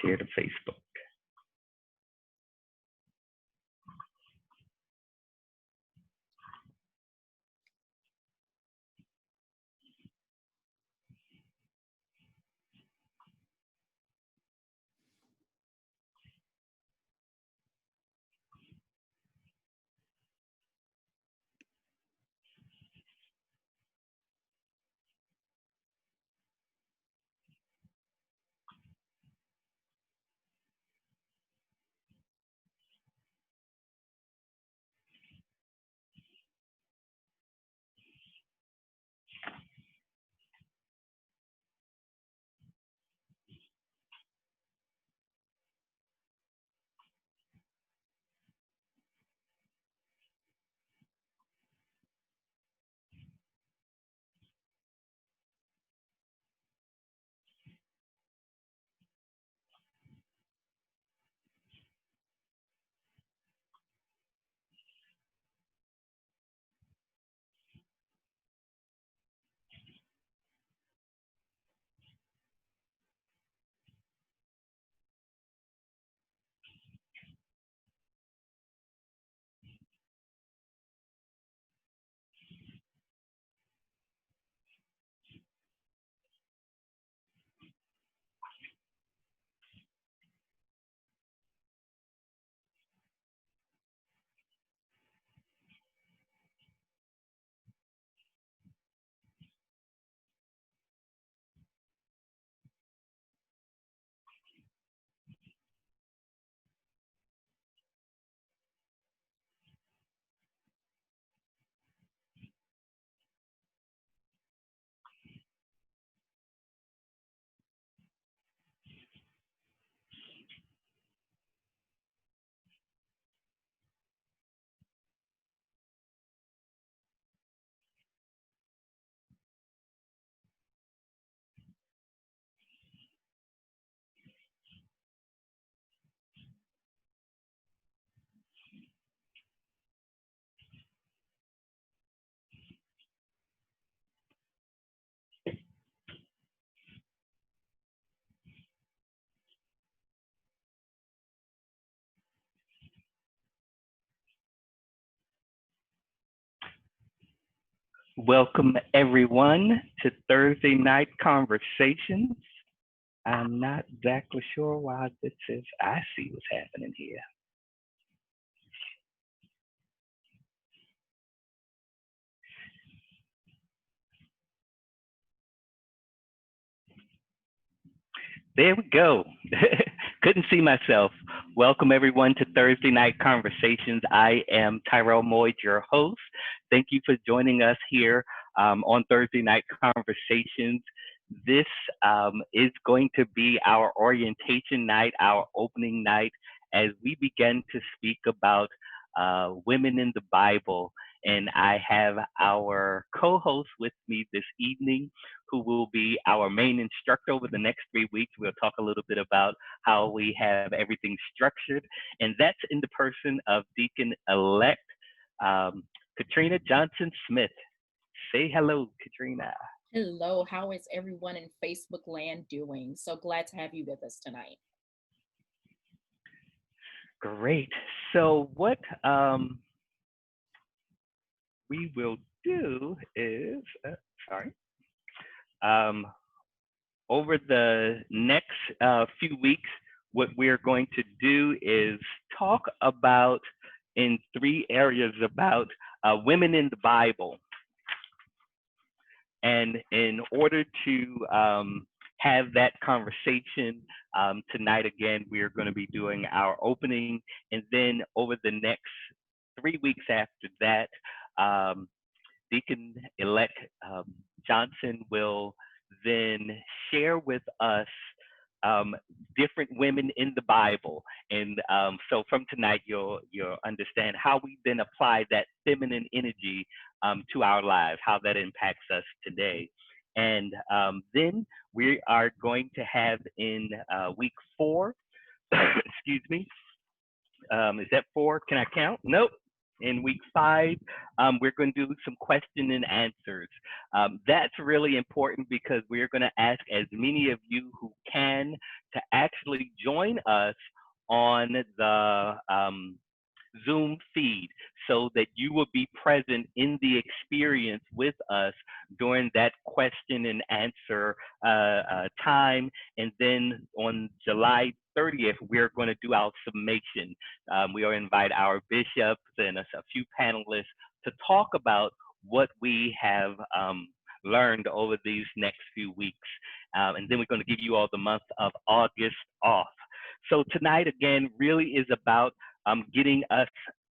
Share to Facebook. Welcome everyone to Thursday Night Conversations. I'm not exactly sure why this is. I see what's happening here. There we go. Couldn't see myself. Welcome everyone to Thursday Night Conversations. I am Tyrell Moyd, your host. Thank you for joining us here on Thursday Night Conversations. This is going to be our orientation night, our opening night, as we begin to speak about women in the Bible. And I have our co host with me this evening, who will be our main instructor over the next 3 weeks. We'll talk a little bit about how we have everything structured, and that's in the person of Deacon elect Katrina Johnson Smith. Say hello, Katrina. Hello, how is everyone in Facebook land doing? So glad to have you with us tonight. Great. So, what we will do is, sorry, um, over the next few weeks, what we're going to do is talk about in three areas about women in the Bible. And in order to have that conversation tonight, again, we are going to be doing our opening. And then over the next 3 weeks after that, um, Deacon elect Johnson will then share with us um, different women in the Bible, and so from tonight you'll understand how we then apply that feminine energy to our lives, how that impacts us today, and then we are going to have in week 4, excuse me, is that 4? Can I count? Nope. In week 5, we're going to do some question and answers. That's really important because we're going to ask as many of you who can to actually join us on the Zoom feed so that you will be present in the experience with us during that question and answer time. And then on July 30th, we're going to do our summation. We will invite our bishops and a few panelists to talk about what we have learned over these next few weeks. And then we're going to give you all the month of August off. So tonight, again, really is about getting us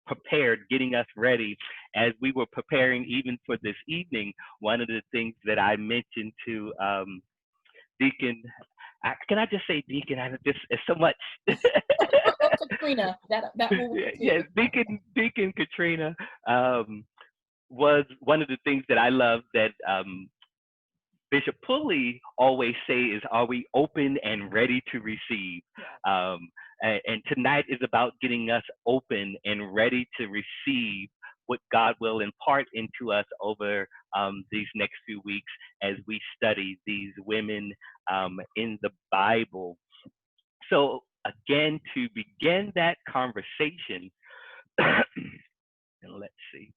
prepared, getting us ready. As we were preparing even for this evening, one of the things that I mentioned to Deacon, can I just say Deacon? It's so much. Katrina, that will work too. Yes, Deacon Katrina was one of the things that I love that Bishop Pulley always say is, are we open and ready to receive? And tonight is about getting us open and ready to receive what God will impart into us over these next few weeks as we study these women in the Bible. So again, to begin that conversation, and let's see,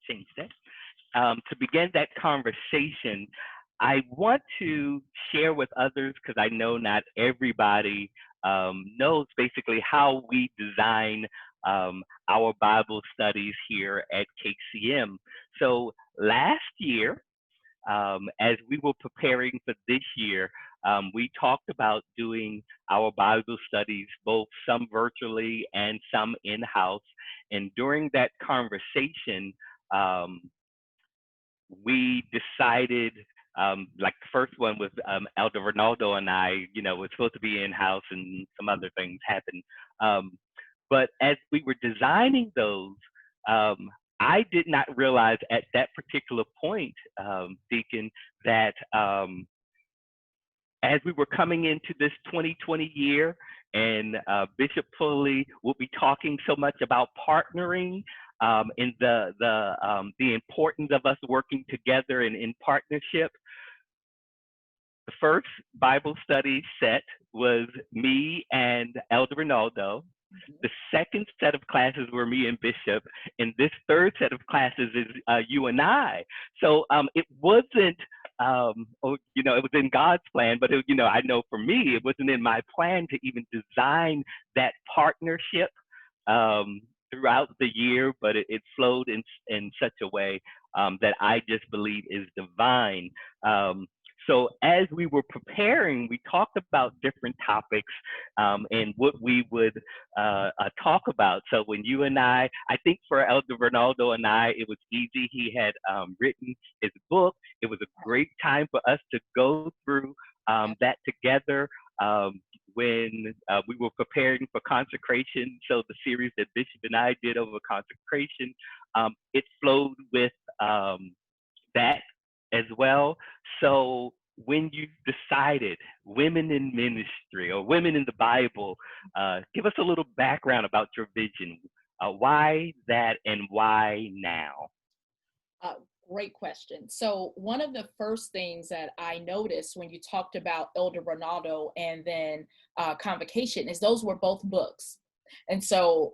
change that. To begin that conversation, I want to share with others, because I know not everybody knows basically how we design our Bible studies here at KCM. So last year, as we were preparing for this year, we talked about doing our Bible studies, both some virtually and some in-house. And during that conversation, we decided, like the first one was Elder Ronaldo and I, was supposed to be in-house and some other things happened. But as we were designing those, I did not realize at that particular point, Deacon, that as we were coming into this 2020 year, and Bishop Pulley will be talking so much about partnering and the importance of us working together and in partnership. The first Bible study set was me and Elder Rinaldo. The second set of classes were me and Bishop, and this third set of classes is you and I. So it wasn't, it was in God's plan, but I know for me, it wasn't in my plan to even design that partnership throughout the year, but it flowed in such a way that I just believe is divine. So as we were preparing, we talked about different topics and what we would talk about. So when you and I think for Elder Ronaldo and I, it was easy. He had written his book. It was a great time for us to go through that together when we were preparing for consecration. So the series that Bishop and I did over consecration, it flowed with that as well. So when you decided women in ministry or women in the Bible, give us a little background about your vision. Why that and why now? Great question. So one of the first things that I noticed when you talked about Elder Ronaldo and then Convocation is those were both books. And so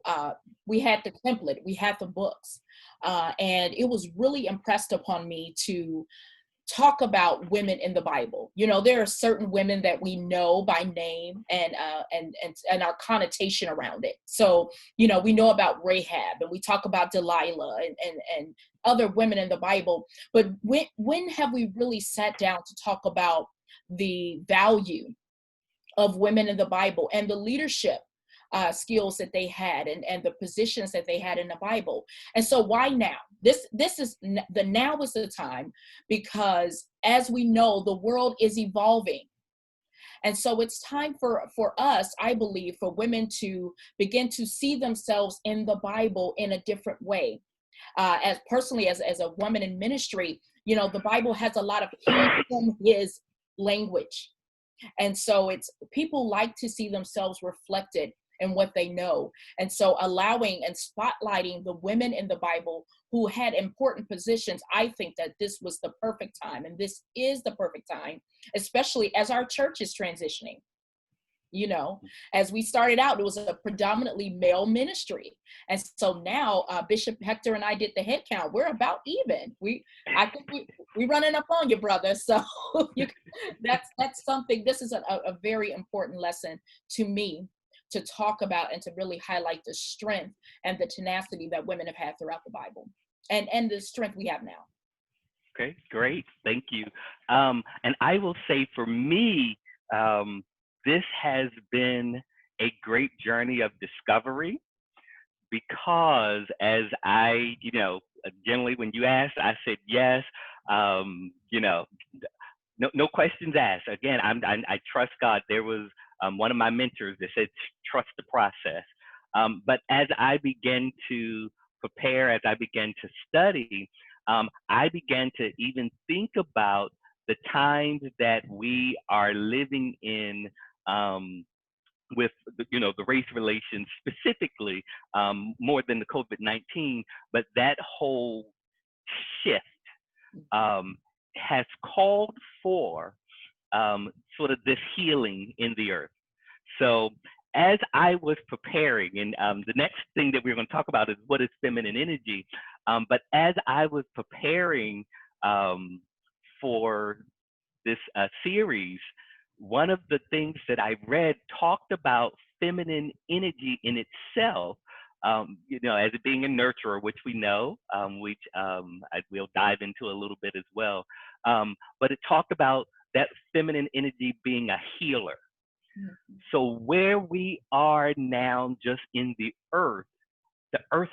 we had the template, we had the books, and it was really impressed upon me to talk about women in the Bible. There are certain women that we know by name and our connotation around it. So, we know about Rahab and we talk about Delilah and other women in the Bible. But when have we really sat down to talk about the value of women in the Bible and the leadership skills that they had and the positions that they had in the Bible? And so why now? This is now is the time, because as we know, the world is evolving. And so it's time for us, I believe, for women to begin to see themselves in the Bible in a different way. As personally, as a woman in ministry, the Bible has a lot of his language. And so people like to see themselves reflected in what they know. And so allowing and spotlighting the women in the Bible who had important positions, I think that this was the perfect time. And this is the perfect time, especially as our church is transitioning. You know, as we started out, it was a predominantly male ministry. And so now Bishop Hector and I did the head count. We're about even. I think we running up on you, brother. So that's something, this is a very important lesson to me to talk about and to really highlight the strength and the tenacity that women have had throughout the Bible and the strength we have now. Okay, great. Thank you. And I will say for me, this has been a great journey of discovery because as I, generally when you asked, I said yes. No questions asked. Again, I trust God. There was one of my mentors that said, trust the process. But as I began to prepare, as I began to study, I began to even think about the times that we are living in with the race relations specifically, more than the COVID-19, but that whole shift has called for sort of this healing in the earth. So as I was preparing, and the next thing that we're going to talk about is what is feminine energy, but as I was preparing for this series, one of the things that I read talked about feminine energy in itself, as it being a nurturer, which we know, which we'll dive into a little bit as well. But it talked about that feminine energy being a healer. Mm-hmm. So where we are now just in the earth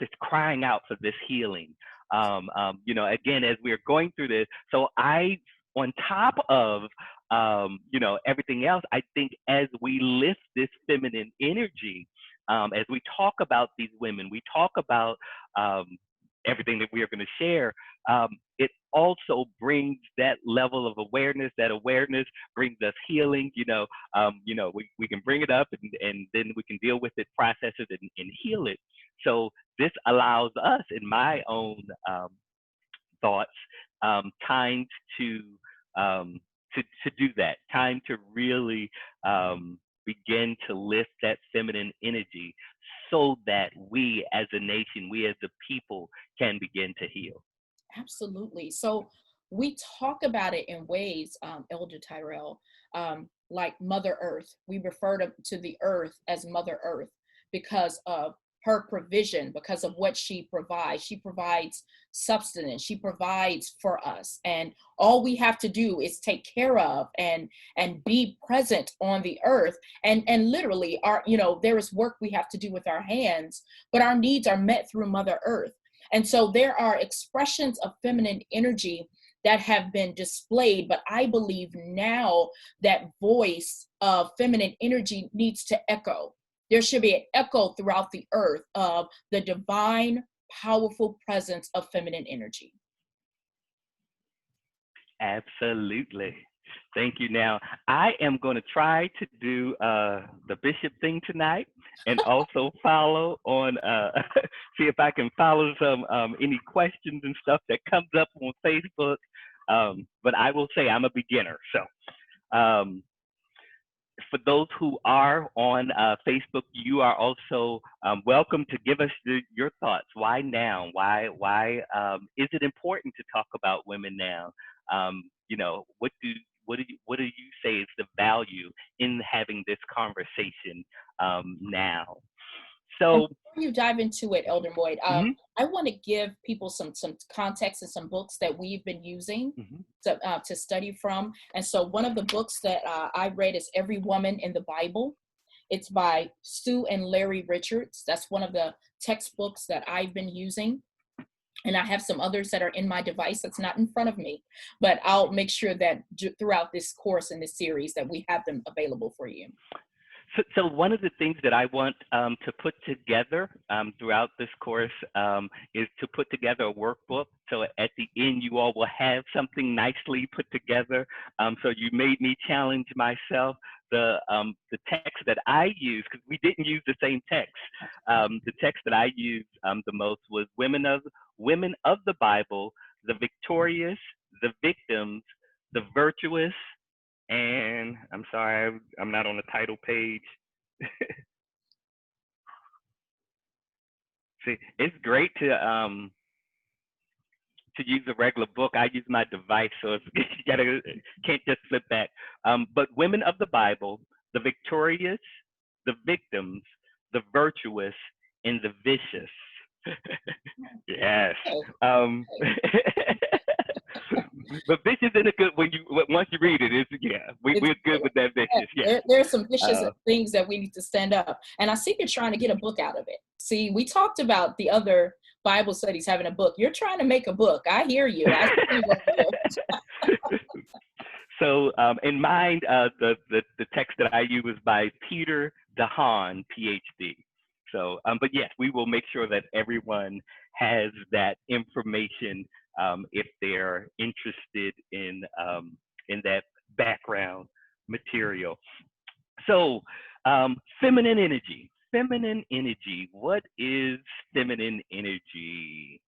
is crying out for this healing. Again, as we're going through this, so on top of everything else, I think as we lift this feminine energy, as we talk about these women, we talk about everything that we are going to share, it also brings that level of awareness. That awareness brings us healing. We can bring it up and then we can deal with it, process it, and heal it. So this allows us, in my own thoughts, time to do that, time to really begin to lift that feminine energy so that we as a nation, we as a people can begin to heal. Absolutely. So we talk about it in ways, Elder Tyrell, like Mother Earth. We refer to the earth as Mother Earth because of her provision, because of what she provides. She provides substance. She provides for us. And all we have to do is take care of and be present on the earth. And literally there is work we have to do with our hands, but our needs are met through Mother Earth. And so there are expressions of feminine energy that have been displayed, but I believe now that voice of feminine energy needs to echo. There should be an echo throughout the earth of the divine, powerful presence of feminine energy. Absolutely. Thank you. Now, I am going to try to do the bishop thing tonight and also follow on, see if I can follow some any questions and stuff that comes up on Facebook. But I will say I'm a beginner. So for those who are on Facebook, you are also welcome to give us your thoughts. Why now? Why is it important to talk about women now? What do you say is the value in having this conversation now? So before you dive into it, Elder Boyd, I want to give people some context and some books that we've been using to study from. And so one of the books that I read is Every Woman in the Bible. It's by Sue and Larry Richards. That's one of the textbooks that I've been using. And I have some others that are in my device that's not in front of me, but I'll make sure that throughout this course and this series that we have them available for you. So one of the things that I want to put together throughout this course is to put together a workbook. So at the end, you all will have something nicely put together. So you made me challenge myself the text that I use, because we didn't use the same text. The text that I used the most was Women of the Bible, the Victorious, the Victims, the Virtuous, and I'm sorry, I'm not on the title page. See, it's great to use a regular book. I use my device, so it's, can't just flip back. But Women of the Bible, the Victorious, the Victims, the Virtuous, and the Vicious. Yes. But vicious in a good, once you read it, we're good with that vicious. Yeah. There's some vicious things that we need to stand up. And I see you're trying to get a book out of it. See, we talked about the other Bible studies having a book. You're trying to make a book. I hear you. So in mine, the text that I use is by Peter DeHaan, PhD. So, but yes, we will make sure that everyone has that information if they're interested in that background material. So, feminine energy. Feminine energy. What is feminine energy?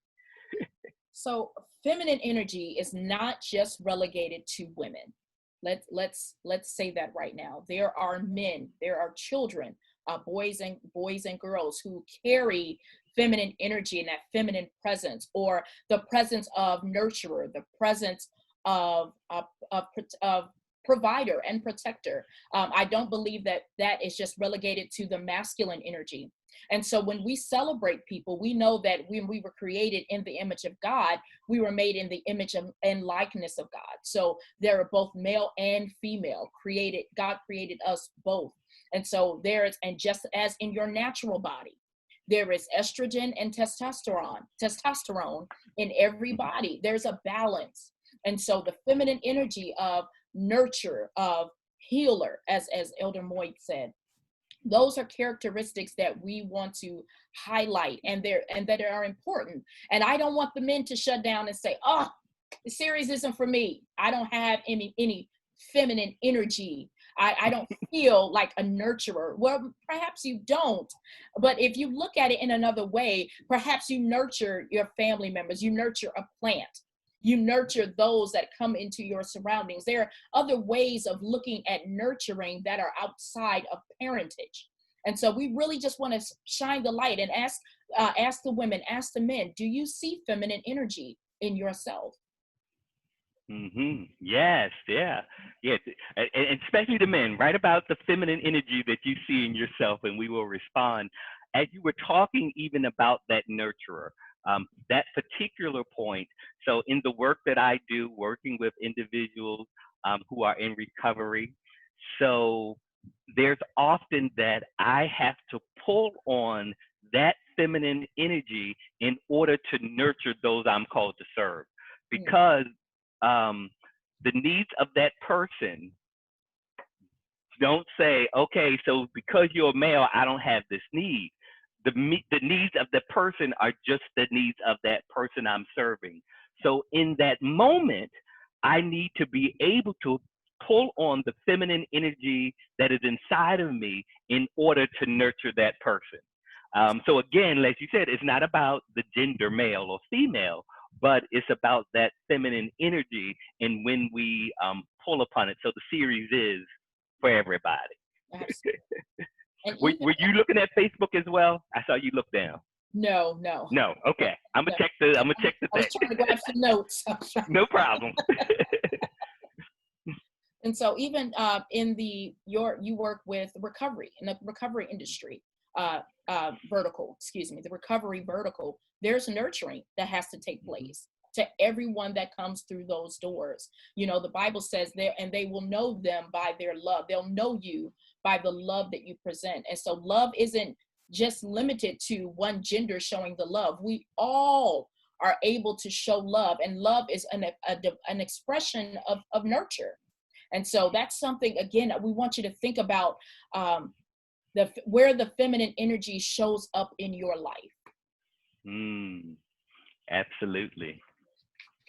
So, feminine energy is not just relegated to women. Let's say that right now. There are men, there are children, boys and girls who carry feminine energy and that feminine presence, or the presence of nurturer, the presence of provider and protector. I don't believe that is just relegated to the masculine energy. And so when we celebrate people, we know that when we were created in the image of God, we were made in the image and likeness of God. So there are both male and female created. God created us both. And so and just as in your natural body, there is estrogen and testosterone in every body. There's a balance. And so the feminine energy of nurture, of healer, as Elder Moy said, those are characteristics that we want to highlight and that are important. And I don't want the men to shut down and say, oh, the series isn't for me. I don't have any feminine energy. I don't feel like a nurturer. Well, perhaps you don't. But if you look at it in another way, perhaps you nurture your family members. You nurture a plant. You nurture those that come into your surroundings. There are other ways of looking at nurturing that are outside of parentage. And so we really just want to shine the light and ask the women, ask the men, do you see feminine energy in yourself? Mm-hmm. Yes, yeah. And especially the men, write about the feminine energy that you see in yourself, and we will respond. As you were talking even about that nurturer, that particular point. So in the work that I do, working with individuals who are in recovery, so there's often that I have to pull on that feminine energy in order to nurture those I'm called to serve, because the needs of that person don't say, okay, so because you're a male, I don't have this need. The needs of the person are just the needs of that person I'm serving. So in that moment, I need to be able to pull on the feminine energy that is inside of me in order to nurture that person. So again, like you said, it's not about the gender male or female, but it's about that feminine energy and when we pull upon it. So the series is for everybody. Were you looking at Facebook as well? I saw you look down. No. Okay. I'm gonna check the thing. I was trying to grab some notes. No problem. And so even you work with recovery in the recovery industry, vertical, the recovery vertical, there's nurturing that has to take place to everyone that comes through those doors. You know, the Bible says and they will know them by their love. They'll know you by the love that you present. And so love isn't just limited to one gender showing the love. We all are able to show love, and love is an expression of nurture. And so that's something, again, we want you to think about where the feminine energy shows up in your life. Absolutely.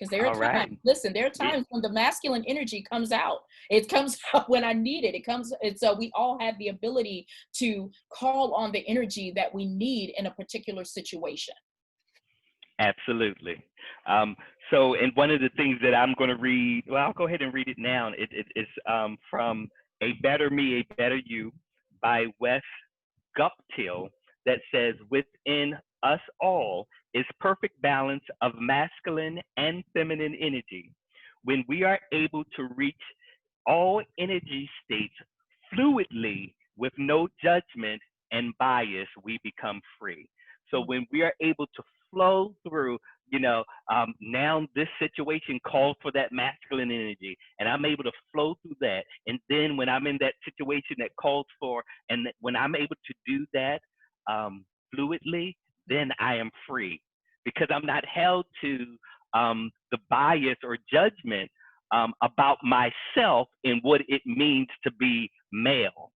Because there are All right. times, listen, there are Yeah, times when the masculine energy comes out. It comes out when I need it. It comes, and so we all have the ability to call on the energy that we need in a particular situation. absolutely. Um, so, and one of the things that I'm going to read, well, I'll go ahead and read it now. It's from A Better Me, A Better You by Wes Guptill, that says, within us all is perfect balance of masculine and feminine energy. When we are able to reach all energy states fluidly with no judgment and bias, we become free. So when we are able to flow through, now this situation calls for that masculine energy, and I'm able to flow through that. And then when I'm in that situation that calls for, and when I'm able to do that fluidly, then I am free because I'm not held to the bias or judgment about myself and what it means to be male.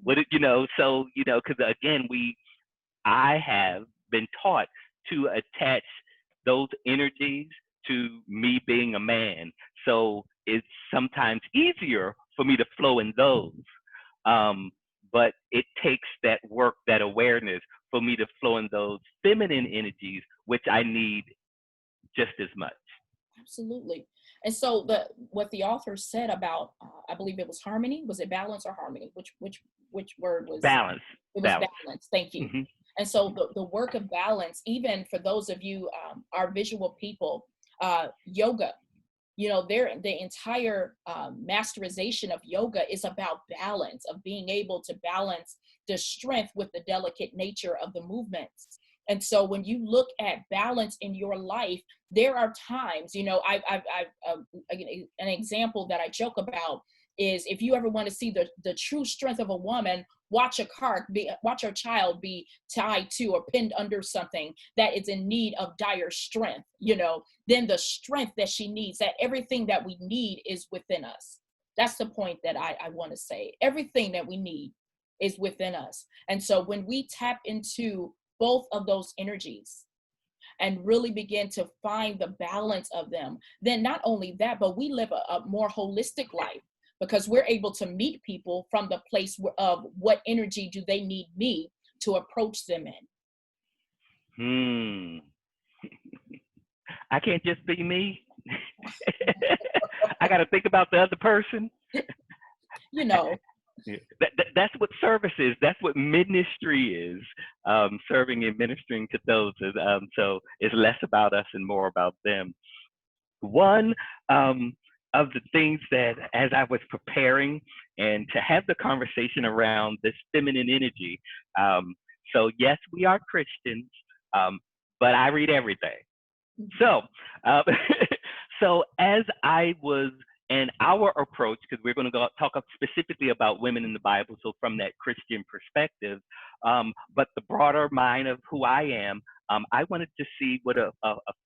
What it, because again, I have been taught to attach those energies to me being a man. So it's sometimes easier for me to flow in those. Um, but it takes that work, that awareness for me to flow in those feminine energies, which I need just as much. Absolutely. And so what the author said about, I believe it was harmony. Was it balance or harmony? Which word was? Balance, It was balance. balance. Thank you. Hmm. And so the work of balance, even for those of you, our visual people, yoga, the entire masterization of yoga is about balance, of being able to balance the strength with the delicate nature of the movements. And so when you look at balance in your life, there are times, an example that I joke about is, if you ever want to see the true strength of a woman, watch a child be tied to or pinned under something that is in need of dire strength, then the strength that she needs, that everything that we need is within us. That's the point that I want to say. Everything that we need is within us. And so when we tap into both of those energies and really begin to find the balance of them, then not only that, but we live a more holistic life, because we're able to meet people from the place of what energy do they need me to approach them Hmm. I can't just be me. I got to think about the other person. in. That's what service is. That's what ministry is. Serving and ministering to those. So it's less about us and more about them. One of the things that, as I was preparing and to have the conversation around this feminine energy, so yes, we are Christians, but I read everything. So, so as I was, and our approach, because we're going to talk specifically about women in the Bible, so from that Christian perspective, but the broader mind of who I am, I wanted to see what a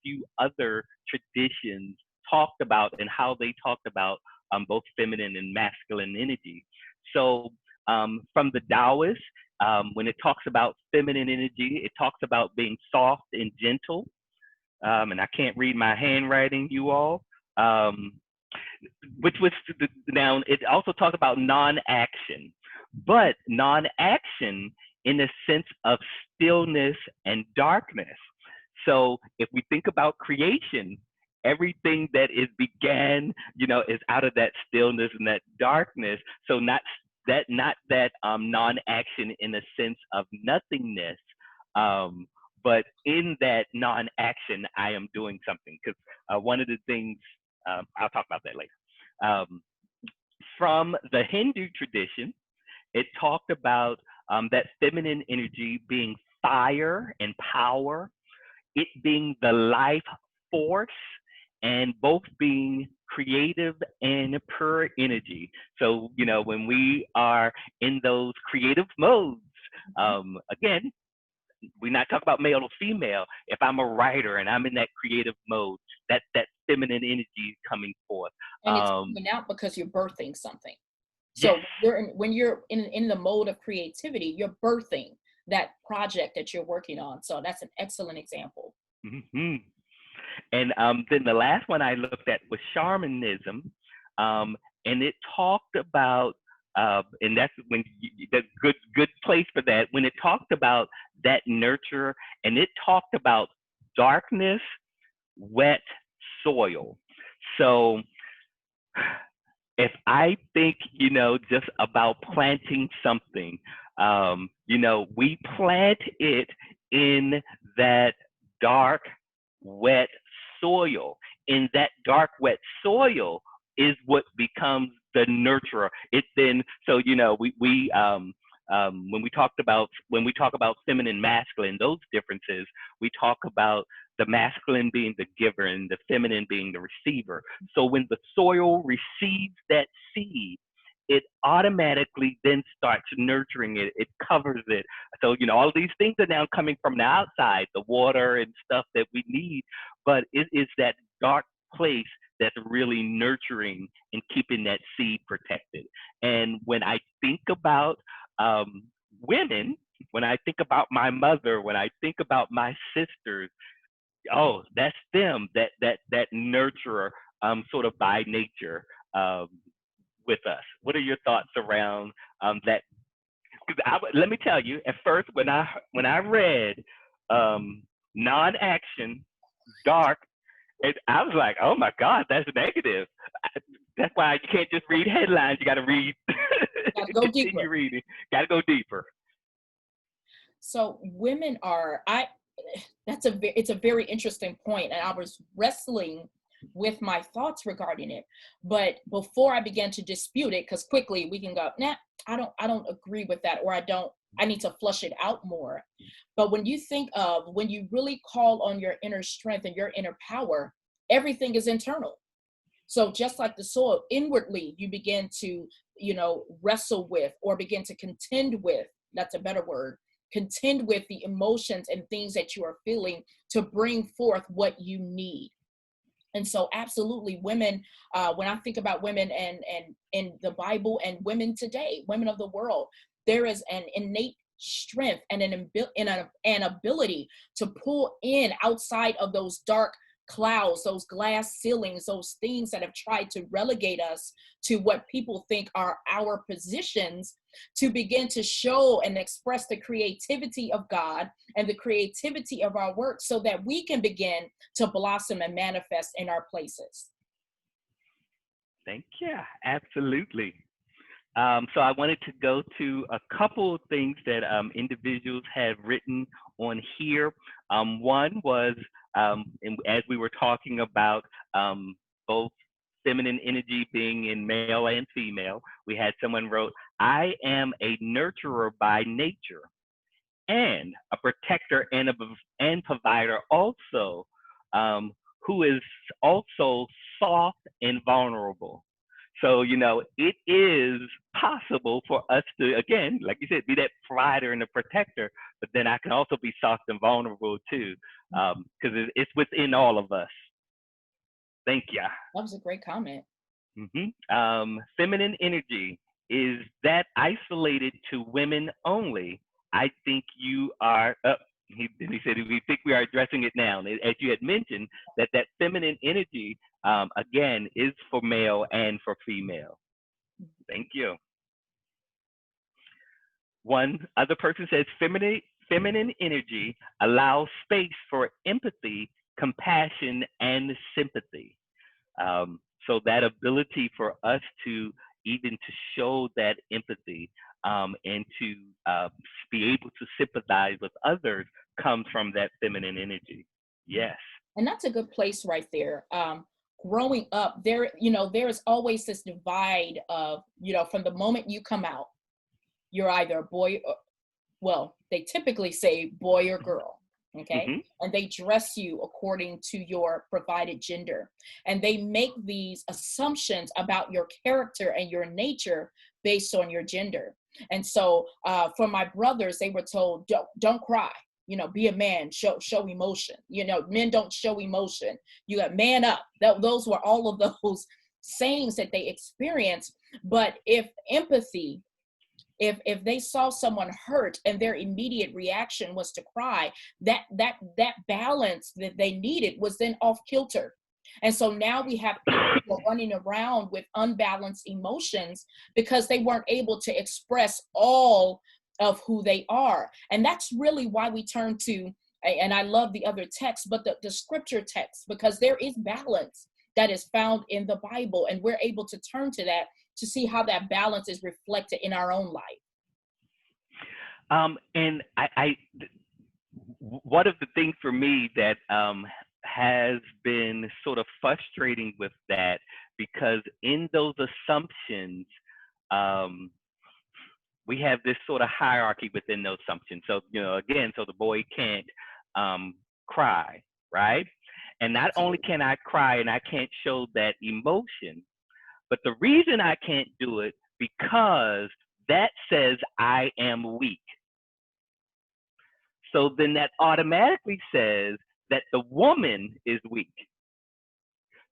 few other traditions talked about and how they talked about both feminine and masculine energy. So from the Taoists, when it talks about feminine energy, it talks about being soft and gentle. And I can't read my handwriting, you all. Which was now it also talks about non-action, but non-action in the sense of stillness and darkness. So if we think about creation, everything that is began, is out of that stillness and that darkness. So not that non-action in the sense of nothingness, but in that non-action, I am doing something. Because one of the things, I'll talk about that later. From the Hindu tradition, it talked about that feminine energy being fire and power, it being the life force, and both being creative and pure energy. So, when we are in those creative modes, again, we're not talking about male or female. If I'm a writer and I'm in that creative mode, that feminine energy is coming forth. And it's coming out because you're birthing something. Yes. So when you're in the mode of creativity, you're birthing that project that you're working on. So that's an excellent example. Mm-hmm. And then the last one I looked at was shamanism, and it talked about, and that's when the good place for that. When it talked about that nurture, and it talked about darkness, wet soil. So if I think, just about planting something, we plant it in that dark, wet soil. In that dark, wet soil is what becomes the nurturer. It then, so when we talk about feminine, masculine, those differences, we talk about the masculine being the giver and the feminine being the receiver. So when the soil receives that seed, it automatically then starts nurturing it. It covers it. So, all of these things are now coming from the outside, the water and stuff that we need, but it is that dark place that's really nurturing and keeping that seed protected. And when I think about women, when I think about my mother, when I think about my sisters, oh, that's them, that nurturer, sort of by nature, with us. What are your thoughts around that? Because let me tell you, at first when I read non-action, dark, I was like, oh my God, that's negative. That's why you can't just read headlines. You got to read. Gotta go deeper. Reading. Got to go deeper. So women are, it's a very interesting point, and I was wrestling with my thoughts regarding it. But before I began to dispute it, because quickly we can go, nah, I don't agree with that, or I need to flush it out more. But when you think of, when you really call on your inner strength and your inner power, everything is internal. So just like the soil, inwardly you begin to, wrestle with, or begin to contend with, that's a better word, contend with the emotions and things that you are feeling to bring forth what you need. And so absolutely women, when I think about women and in the Bible and women today, women of the world, there is an innate strength and an ability to pull in outside of those dark clouds, those glass ceilings, those things that have tried to relegate us to what people think are our positions, to begin to show and express the creativity of God and the creativity of our work, so that we can begin to blossom and manifest in our places. Thank you. Absolutely. So I wanted to go to a couple of things that individuals have written on here. One was, as we were talking about both feminine energy being in male and female, we had someone wrote, I am a nurturer by nature and a protector and provider also, who is also soft and vulnerable. So, it is possible for us to, again, like you said, be that provider and the protector, but then I can also be soft and vulnerable too, because it's within all of us. Thank you. That was a great comment. Feminine energy, is that isolated to women only? I think you are, he said, we think we are addressing it now. As you had mentioned, that feminine energy, again, is for male and for female. Thank you. One other person says, feminine energy allows space for empathy, compassion, and sympathy. So that ability for us to even to show that empathy, and to be able to sympathize with others comes from that feminine energy. Yes. And that's a good place right there. Growing up, there is always this divide of, from the moment you come out, you're either a boy, they typically say boy or girl. Okay. Mm-hmm. And they dress you according to your provided gender. And they make these assumptions about your character and your nature based on your gender. And so for my brothers, they were told, don't cry, be a man, show emotion. Men don't show emotion. You got man up. Those were all of those sayings that they experienced. But if empathy if they saw someone hurt and their immediate reaction was to cry, that balance that they needed was then off kilter. And so now we have people who are running around with unbalanced emotions because they weren't able to express all of who they are. And that's really why we turn to, and I love the other text, but the scripture text, because there is balance that is found in the Bible, and we're able to turn to that to see how that balance is reflected in our own life. And one of the things for me that has been sort of frustrating with that, because in those assumptions, we have this sort of hierarchy within those assumptions. So, again, so the boy can't cry, right? And not only can I cry and I can't show that emotion, but the reason I can't do it because that says I am weak. So then that automatically says that the woman is weak,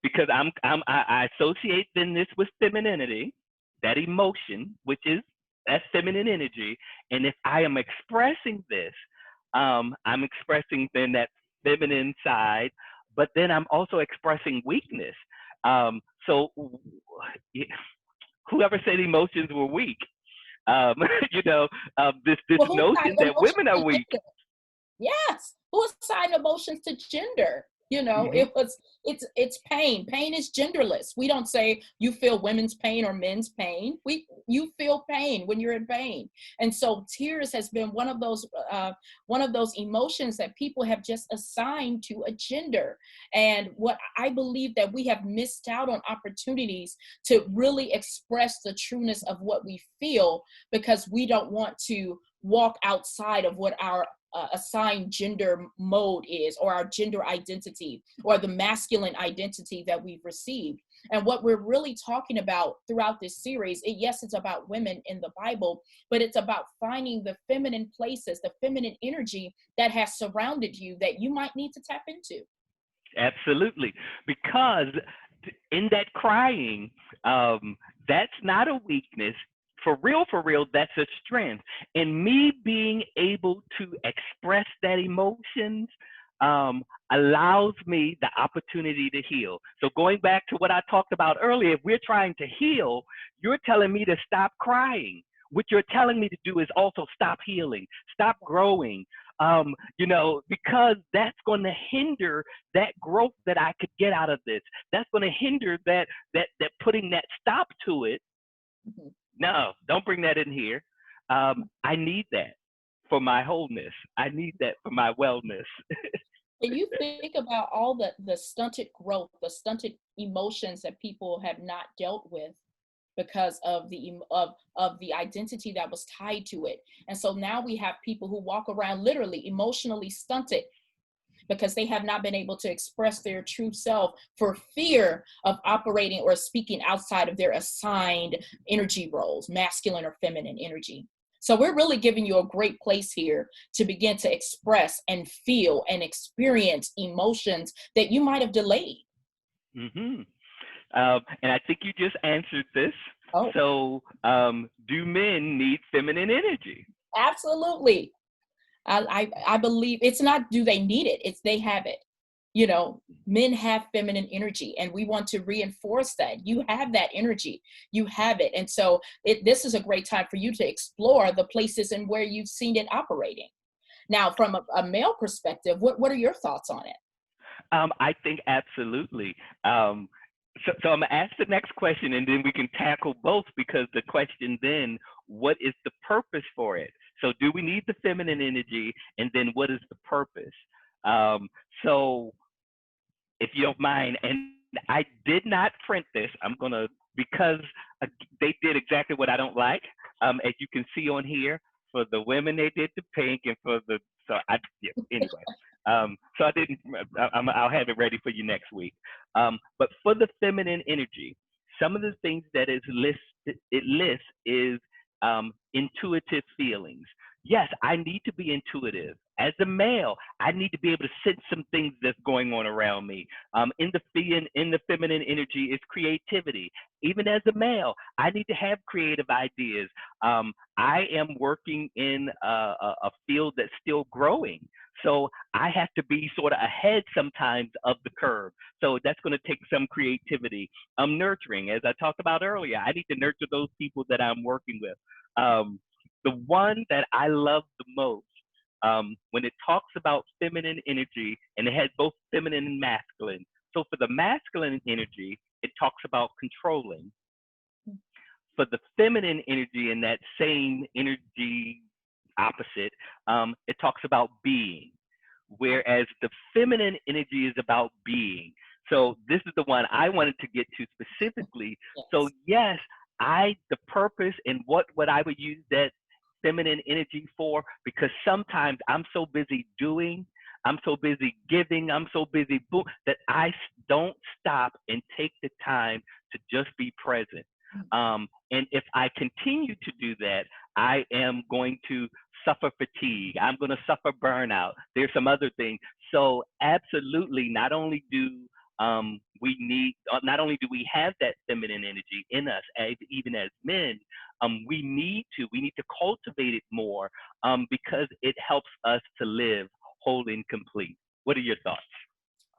because I associate then this with femininity, that emotion, which is that feminine energy. And if I am expressing this, I'm expressing then that feminine side, but then I'm also expressing weakness. So whoever said emotions were weak, this Well, notion that women are weak. Yes. Who assigned emotions to gender? Mm-hmm. It's pain. Pain is genderless. We don't say you feel women's pain or men's pain. You feel pain when you're in pain. And so tears has been one of those emotions that people have just assigned to a gender. And what I believe that we have missed out on opportunities to really express the trueness of what we feel, because we don't want to walk outside of what our assigned gender mode is, or our gender identity, or the masculine identity that we've received. And what we're really talking about throughout this series, yes, it's about women in the Bible, but it's about finding the feminine places, the feminine energy that has surrounded you that you might need to tap into. Absolutely. Because in that crying, that's not a weakness. For real, that's a strength. And me being able to express that emotions allows me the opportunity to heal. So going back to what I talked about earlier, if we're trying to heal, you're telling me to stop crying. What you're telling me to do is also stop healing, stop growing, because that's going to hinder that growth that I could get out of this. That's going to hinder that putting that stop to it. Mm-hmm. No, don't bring that in here. I need that for my wholeness. I need that for my wellness. And you think about all the stunted growth, the stunted emotions that people have not dealt with because of the identity that was tied to it. And so now we have people who walk around literally emotionally stunted because they have not been able to express their true self for fear of operating or speaking outside of their assigned energy roles, masculine or feminine energy. So we're really giving you a great place here to begin to express and feel and experience emotions that you might have delayed. Mm-hmm. And I think you just answered this. Oh. So do men need feminine energy? Absolutely. I believe it's not do they need it, it's they have it. Men have feminine energy, and we want to reinforce that. You have that energy, you have it. And so this is a great time for you to explore the places and where you've seen it operating. Now, from a male perspective, what are your thoughts on it? I think absolutely. So I'm gonna ask the next question, and then we can tackle both, because the question then, what is the purpose for it? So do we need the feminine energy, and then what is the purpose? So if you don't mind, and I did not print this, because they did exactly what I don't like. As you can see on here, for the women, they did the pink, and anyway. So I didn't, I'll have it ready for you next week. But for the feminine energy, some of the things that it lists is intuitive feelings. yes, I need to be intuitive. As a male, I need to be able to sense some things that's going on around me. In the feminine energy is creativity. Even as a male, I need to have creative ideas. I am working in a field that's still growing. So I have to be sort of ahead sometimes of the curve. So that's going to take some creativity. Nurturing, as I talked about earlier, I need to nurture those people that I'm working with. Um, the one that I love the most, when it talks about feminine energy, and it has both feminine and masculine. So for the masculine energy, it talks about controlling. For the feminine energy in that same energy opposite, it talks about being, whereas the feminine energy is about being. So this is the one I wanted to get to specifically. So Yes. yes, the purpose and what I would use that feminine energy for, because sometimes I'm so busy doing, I'm so busy giving, I'm so busy that don't stop and take the time to just be present. And if I continue to do that, I am going to suffer fatigue. I'm going to suffer burnout. There's some other things. So absolutely, not only do we have that feminine energy in us, even as men, we need to cultivate it more, because it helps us to live whole and complete. What are your thoughts?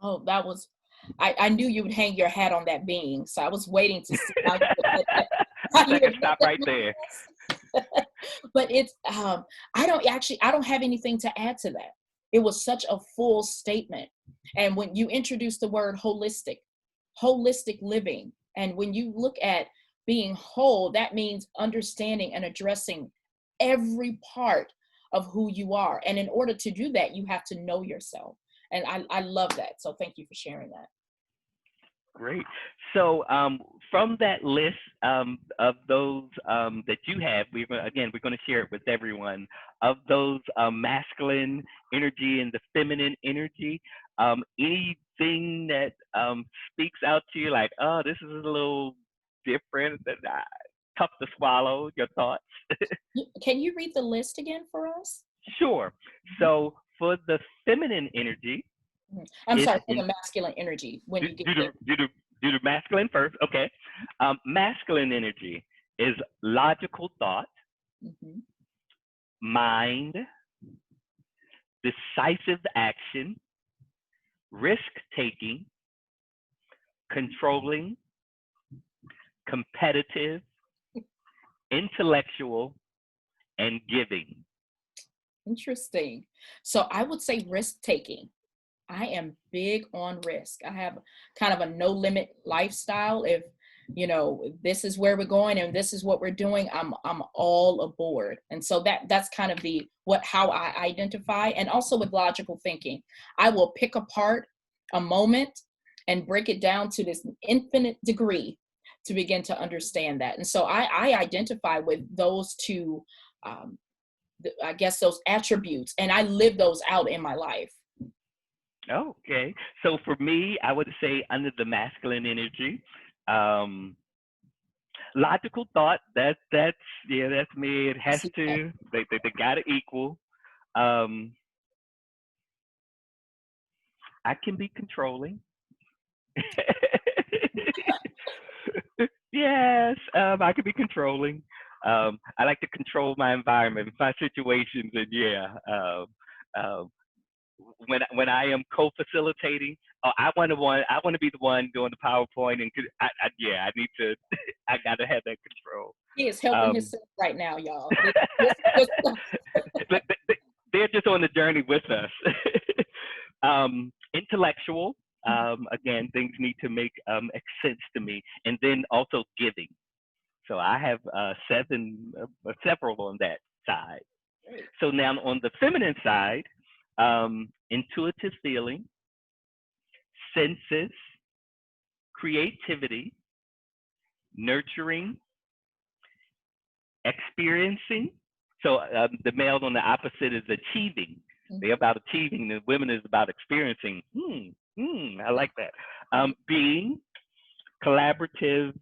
Oh, that was, I knew you would hang your hat on that being. So I was waiting to see how you would let that, how you I can would let stop that right there. manifest. But it's, I don't have anything to add to that. It was such a full statement. And when you introduce the word holistic living, and when you look at being whole, that means understanding and addressing every part of who you are. And in order to do that, you have to know yourself. And I love that. So thank you for sharing that. Great. So from that list, of those that you have, we're going to share it with everyone. Of those masculine energy and the feminine energy, anything that speaks out to you, like, oh, this is a little different, tough to swallow. Your thoughts? Can you read the list again for us? Sure. Mhm. So for the feminine energy, Mhm. I'm it's sorry, for in the masculine energy when do, you get do there. the do the do the masculine first. Okay. Masculine energy is logical thought, Mhm. mind, decisive action, risk taking, controlling, competitive, intellectual, and giving. Interesting. So I would say risk taking. I am big on risk. I have kind of a no limit lifestyle. If this is where we're going and this is what we're doing, I'm all aboard. And so that's kind of the what how I identify. And also with logical thinking, I will pick apart a moment and break it down to this infinite degree to begin to understand that. And so I identify with those two, um, I guess those attributes, and I live those out in my life. Okay. So for me, I would say under the masculine energy, um, logical thought. That's yeah, that's me. It I has see that. to. They gotta equal. Um, I can be controlling. Yes, I can be controlling. I like to control my environment, my situations, and yeah. Um, when I am co-facilitating, I want to be the one doing the PowerPoint, and yeah, I need to. I gotta have that control. He is helping Um, himself right now, y'all. This is good stuff. but they're just on the journey with us. Intellectual. Again, things need to make sense to me, and then also giving. So I have several on that side. Great. So now on the feminine side, intuitive feeling, senses, creativity, nurturing, experiencing. So the male on the opposite is achieving. They're Mhm. about achieving. The women is about experiencing. I like that. Being collaborative,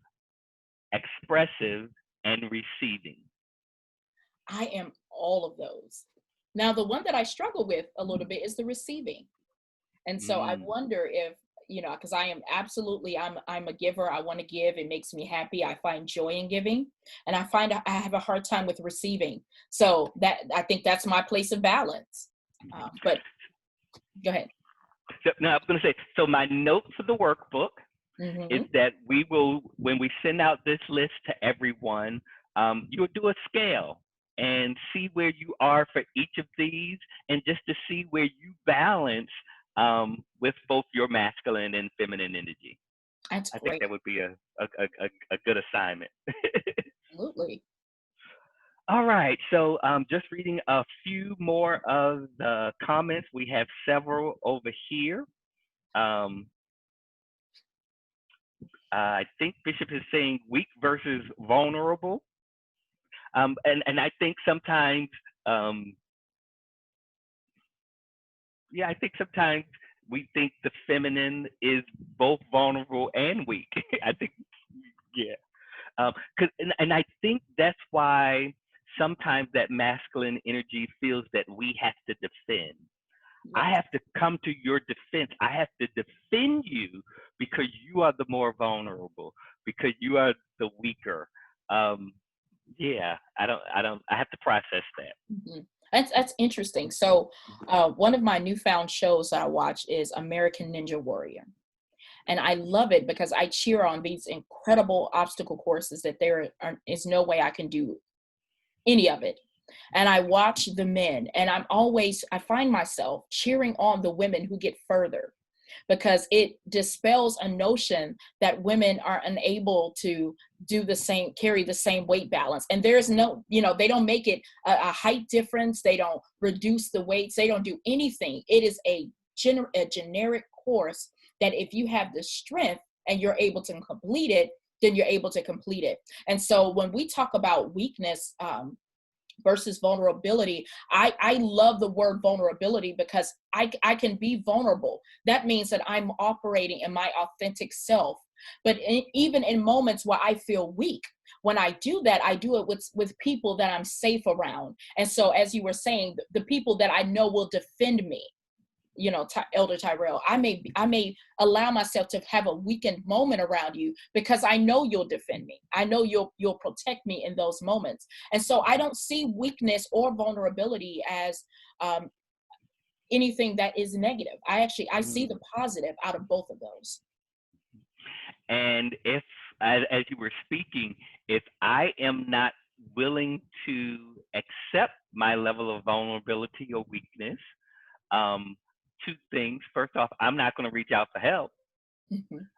expressive, and receiving. I am all of those. Now, the one that I struggle with a little bit is the receiving. And so I Mm. wonder if, because I am absolutely, I'm a giver. I want to give. It makes me happy. I find joy in giving, and I find I have a hard time with receiving. So that, I think that's my place of balance. But go ahead. So, no, I was going to say, so my note for the workbook is Hmm. that we will, when we send out this list to everyone, you'll do a scale and see where you are for each of these, and just to see where you balance with both your masculine and feminine energy. That's I think great. that would be a good assignment. Absolutely. All right, so just reading a few more of the comments. We have several over here. Um, I think Bishop is saying weak versus vulnerable. And I think sometimes, um, yeah, I think sometimes we think the feminine is both vulnerable and weak. I think, yeah. 'Cause I think that's why sometimes that masculine energy feels that we have to defend. I Yes. have to come to your defense. I have to defend you because you are the more vulnerable, because you are the weaker. Um, yeah, I have to process that. Mhm. That's interesting. So, one of my newfound shows that I watch is American Ninja Warrior, and I love it because I cheer on these incredible obstacle courses that is no way I can do any of it. And I watch the men, and I find myself cheering on the women who get further, because it dispels a notion that women are unable to carry the same weight balance. And there's no, they don't make it a height difference. They don't reduce the weights. They don't do anything. It is a generic course that if you have the strength and you're able to complete it, then you're able to complete it. And so when we talk about weakness, versus vulnerability, I love the word vulnerability, because I can be vulnerable. That means that I'm operating in my authentic self. But even in moments where I feel weak, when I do that, I do it with people that I'm safe around. And so, as you were saying, the people that I know will defend me, Elder Tyrell, I may allow myself to have a weakened moment around you, because I know you'll defend me. I know you'll protect me in those moments. And so I don't see weakness or vulnerability as um, anything that is negative. I see Mm. the positive out of both of those. And if, as you were speaking, if I am not willing to accept my level of vulnerability or weakness, um, two things. First off, I'm not going to reach out for help. Mhm.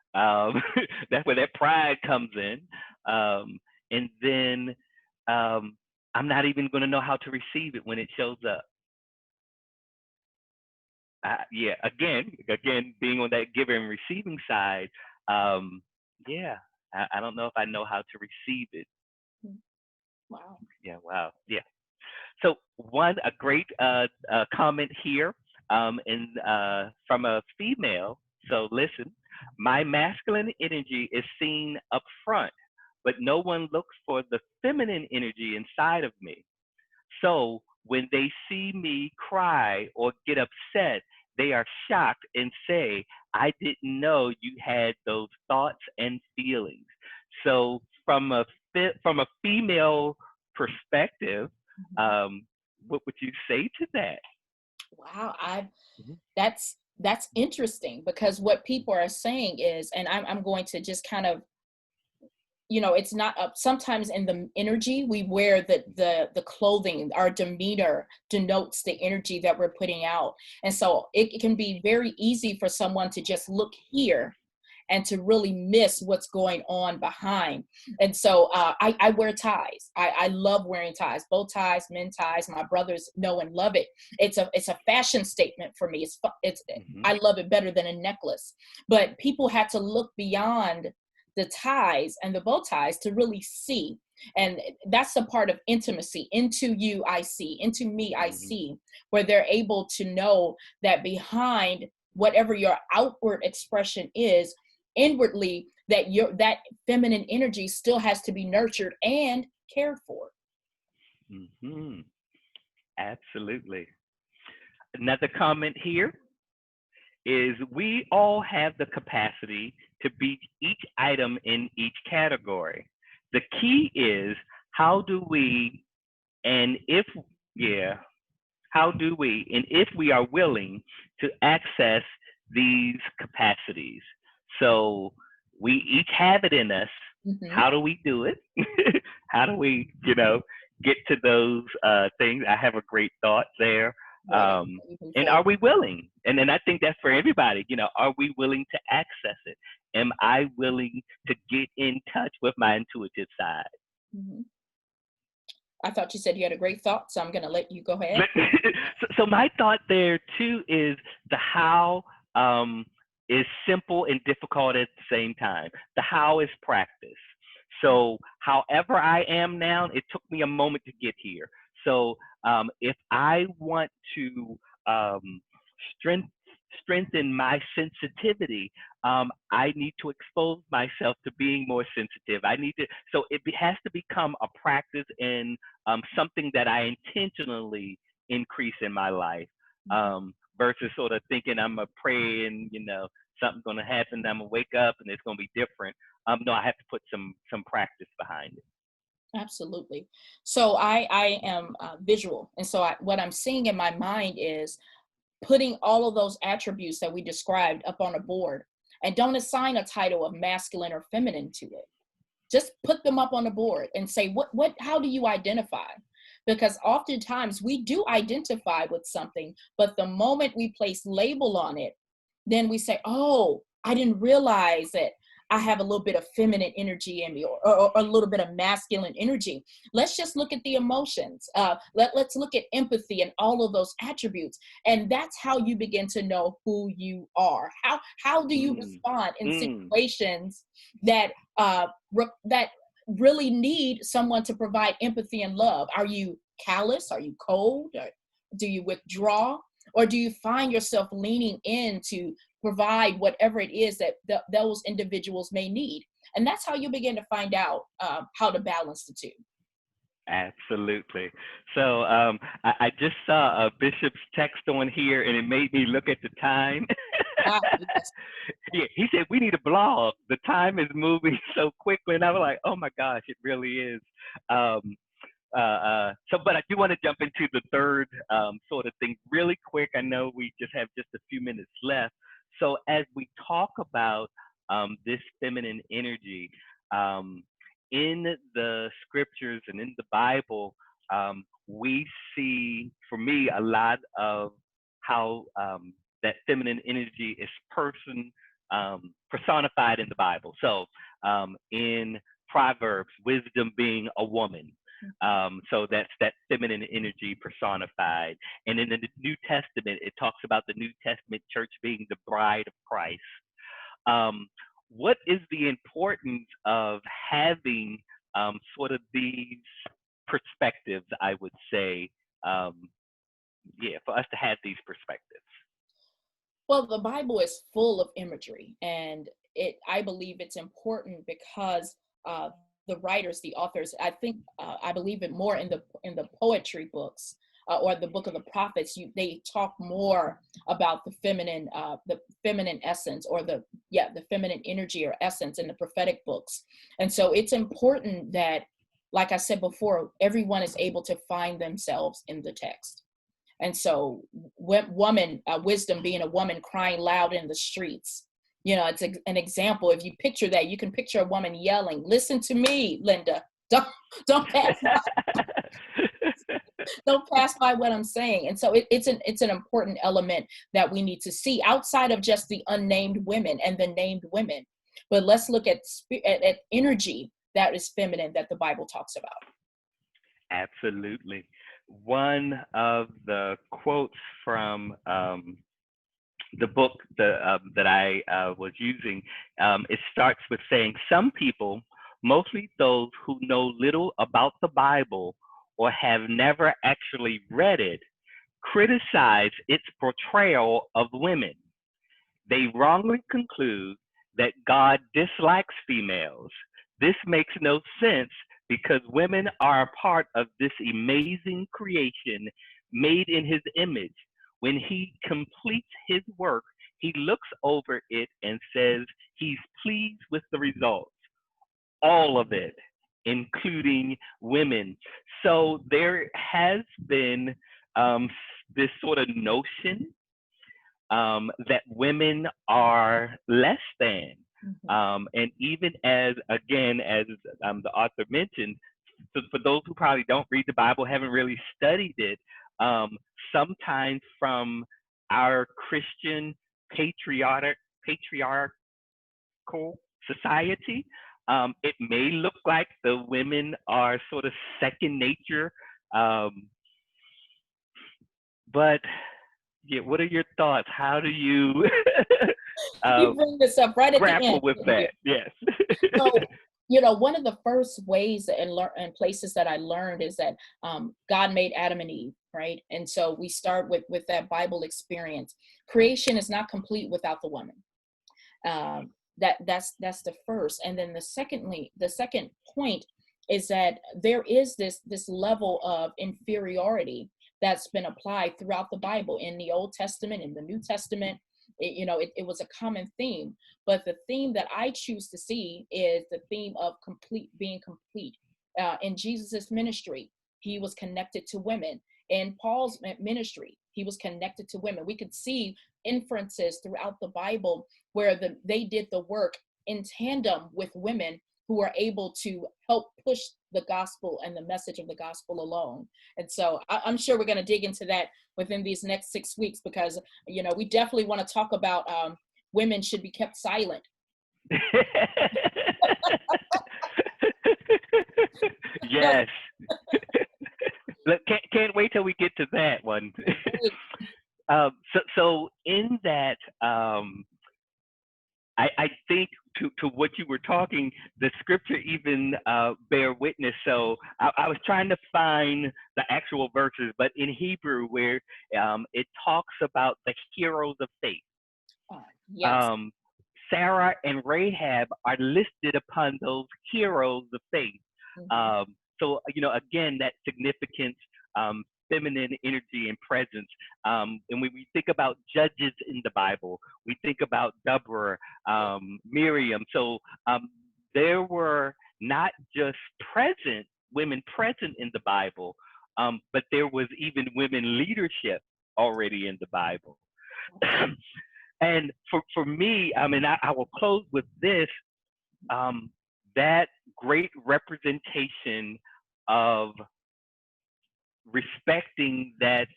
That's where that pride comes in. And then um, I'm not even going to know how to receive it when it shows up. Yeah, again, being on that giving and receiving side, um, yeah, I don't know if I know how to receive it. Wow. Yeah, wow, yeah. So a great comment here, from a female. So listen, my masculine energy is seen up front, but no one looks for the feminine energy inside of me. So when they see me cry or get upset, they are shocked and say, "I didn't know you had those thoughts and feelings." So from a female perspective, Mhm. um, what would you say to that? Wow. I Mhm. that's interesting, because what people are saying is, and I'm going to just kind of, it's not up. Sometimes in the energy we wear, the clothing, our demeanor denotes the energy that we're putting out. And so it can be very easy for someone to just look here and to really miss what's going on behind. And so I wear ties. I love wearing ties, bow ties, men ties. My brothers know and love it. It's a fashion statement for me. Mhm. I love it better than a necklace. But people had to look beyond the ties and the bow ties to really see. And that's a part of intimacy. Into you I see, into me I Mhm. see, where they're able to know that behind whatever your outward expression is, inwardly, that feminine energy still has to be nurtured and cared for. Mhm. Absolutely. Another comment here is we all have the capacity to beat each item in each category. The key is how do we, and if, yeah, how do we, and if we are willing to access these capacities. So we each have it in us. Hmm. How do we do it? How do we, get to those things? I have a great thought there. Great. Um, Moving and forward. are we willing? And I think that's for everybody. Are we willing to access it? Am I willing to get in touch with my intuitive side? Hmm. I thought you said you had a great thought, so I'm going to let you go ahead. So my thought there too is the how is simple and difficult at the same time. The how is practice. So however I am now, it took me a moment to get here. So if I want to strength, strengthen my sensitivity, I need to expose myself to being more sensitive. I need to, so has to become a practice and something that I intentionally increase in my life, versus sort of thinking I'm a pray and something's going to happen. I'm gonna wake up and it's going to be different. No, I have to put some practice behind it. Absolutely. So I am visual, and so what I'm seeing in my mind is putting all of those attributes that we described up on a board, and don't assign a title of masculine or feminine to it. Just put them up on the board and say, what how do you identify? Because oftentimes we do identify with something, but the moment we place label on it, then we say, oh, I didn't realize that I have a little bit of feminine energy in me, or a little bit of masculine energy. Let's just look at the emotions. Let's look at empathy and all of those attributes. And that's how you begin to know who you are. How do you Mm, respond in mm, situations that that really need someone to provide empathy and love? Are you callous? Are you cold? Or do you withdraw? Or do you find yourself leaning in to provide whatever it is that those individuals may need? And that's how you begin to find out how to balance the two. absolutely. So I just saw a bishop's text on here, and it made me look at the time. Ah, yes. Yeah, he said we need a blog. The time is moving so quickly, and I was like, oh my gosh, it really is. Um, but I do want to jump into the third sort of thing really quick. I know we just have just a few minutes left. So as we talk about this feminine energy um, in the scriptures and in the Bible, we see, for me, a lot of how that feminine energy is personified in the Bible. So in Proverbs, wisdom being a woman. So that's that feminine energy personified. And in the New Testament, it talks about the New Testament church being the bride of Christ. Um, what is the importance of having sort of these perspectives, I would say, um, yeah, for us to have these perspectives? Well, the Bible is full of imagery, and I believe it's important because uh, the writers, the authors, I believe it more in the poetry books, or the book of the prophets. They talk more about the feminine essence, or the feminine energy or essence in the prophetic books. And so it's important that, like I said before, everyone is able to find themselves in the text. And so, woman, wisdom being a woman crying loud in the streets. It's an example. If you picture that, you can picture a woman yelling, "Listen to me, Linda. Don't don't pass don't pass by what I'm saying." And so it's an important element that we need to see outside of just the unnamed women and the named women. But let's look at energy that is feminine that the Bible talks about. Absolutely. One of the quotes from the book that I was using, it starts with saying, some people, mostly those who know little about the Bible or have never actually read it, criticize its portrayal of women. They wrongly conclude that God dislikes females. This makes no sense because women are a part of this amazing creation made in his image. When he completes his work, he looks over it and says he's pleased with the results, all of it, including women. So there has been this sort of notion that women are less than. And even as, again, as the author mentioned, for those who probably don't read the Bible, haven't really studied it, sometimes from our Christian patriarchal society, it may look like the women are sort of second nature. But yeah, what are your thoughts? How do you You bring this up right at the grapple end. with that? Yes. So, one of the first ways and places that I learned is that God made Adam and Eve, right? And so we start with that Bible experience. Creation is not complete without the woman. That's the first, and then the second point is that there is this level of inferiority that's been applied throughout the Bible, in the Old Testament, in the New Testament. It was a common theme, but the theme that I choose to see is the theme of being complete. In Jesus's ministry, he was connected to women. In Paul's ministry, he was connected to women. We could see inferences throughout the Bible where they did the work in tandem with women who are able to help push the gospel and the message of the gospel along. And so I'm sure we're going to dig into that within these next 6 weeks, because, we definitely want to talk about women should be kept silent. Yes. Look, can't wait till we get to that one. So in that, I think to what you were talking, the scripture even bear witness. So I was trying to find the actual verses, but in Hebrew, where it talks about the heroes of faith. Yes. Sarah and Rahab are listed upon those heroes of faith. So, again, that significance, feminine energy and presence. And when we think about judges in the Bible, we think about Deborah, Miriam. So there were not just women present in the Bible, but there was even women leadership already in the Bible. And for me, I will close with this, that great representation of respecting that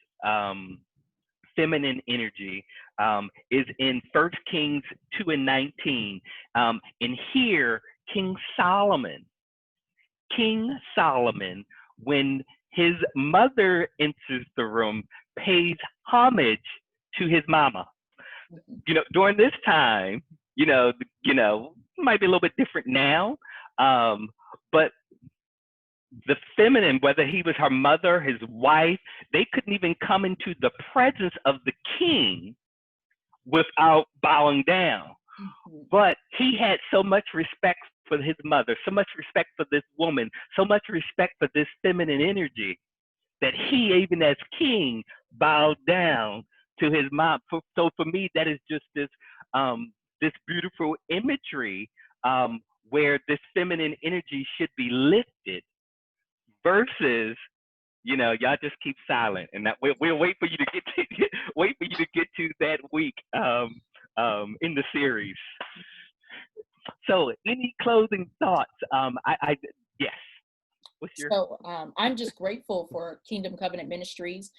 feminine energy is in 1 Kings 2:19. And here, King Solomon, when his mother enters the room, pays homage to his mama. During this time, might be a little bit different now, but the feminine, whether he was her mother, his wife, they couldn't even come into the presence of the king without bowing down. But he had so much respect for his mother, so much respect for this woman, so much respect for this feminine energy, that he, even as king, bowed down to his mom. So for me, that is just this beautiful imagery where this feminine energy should be lifted, versus, y'all just keep silent, and that we'll wait for you to get to that week in the series. So, any closing thoughts? Yes. So I'm just grateful for Kingdom Covenant Ministries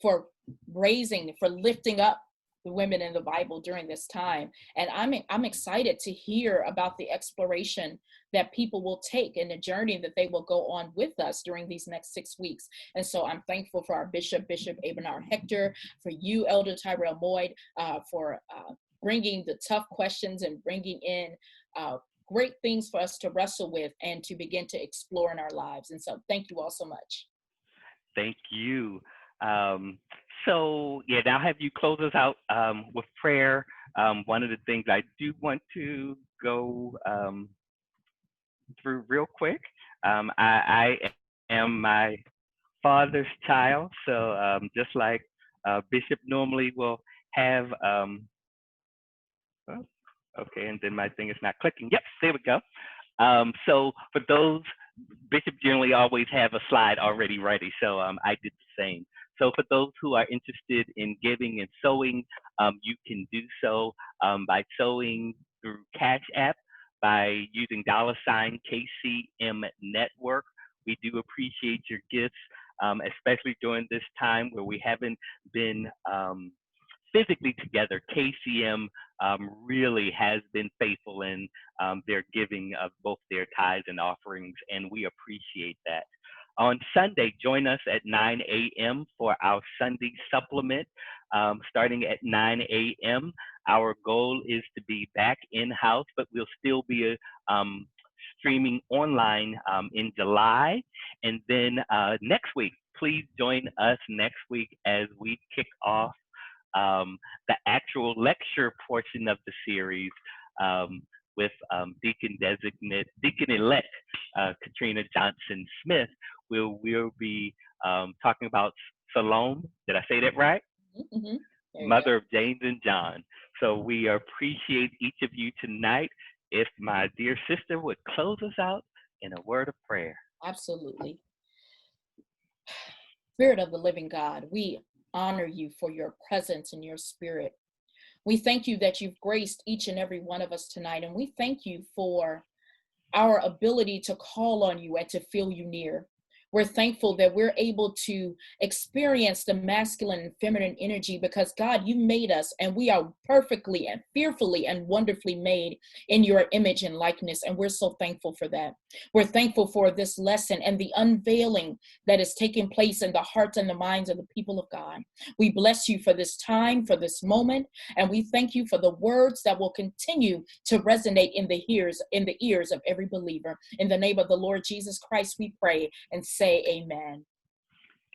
for lifting up the women in the Bible during this time. And I'm excited to hear about the exploration that people will take and the journey that they will go on with us during these next 6 weeks. And so I'm thankful for our Bishop Abenar Hector, for you, Elder Tyrell Moyd, for bringing the tough questions and bringing in great things for us to wrestle with and to begin to explore in our lives. And so thank you all so much. Thank you. So now have you close us out with prayer. One of the things I do want to go through real quick. I am my father's child. So just like Bishop normally will have, oh, okay, and then my thing is not clicking. Yep, there we go. So for those, Bishop generally always have a slide already ready. So I did the same. So for those who are interested in giving and sewing, you can do so by sewing through Cash App by using $ KCM Network. We do appreciate your gifts, especially during this time where we haven't been physically together. KCM really has been faithful in their giving of both their tithes and offerings, and we appreciate that. On Sunday, join us at 9 a.m. for our Sunday supplement. Starting at 9 a.m., our goal is to be back in-house, but we'll still be streaming online in July. And then next week, please join us next week as we kick off the actual lecture portion of the series with Deacon-elect Katrina Johnson Smith. We'll be talking about Salome. Did I say that right? Mm-hmm. Mother of James and John. So we appreciate each of you tonight. If my dear sister would close us out in a word of prayer. Absolutely. Spirit of the living God, we honor you for your presence and your spirit. We thank you that you've graced each and every one of us tonight, and we thank you for our ability to call on you and to feel you near. We're thankful that we're able to experience the masculine and feminine energy because, God, you made us and we are perfectly and fearfully and wonderfully made in your image and likeness. And we're so thankful for that. We're thankful for this lesson and the unveiling that is taking place in the hearts and the minds of the people of God. We bless you for this time, for this moment, and we thank you for the words that will continue to resonate in the ears of every believer. In the name of the Lord Jesus Christ, we pray and say amen.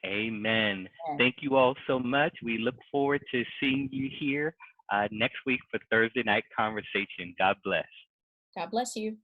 Amen. Thank you all so much. We look forward to seeing you here next week for Thursday Night Conversation. God bless. God bless you.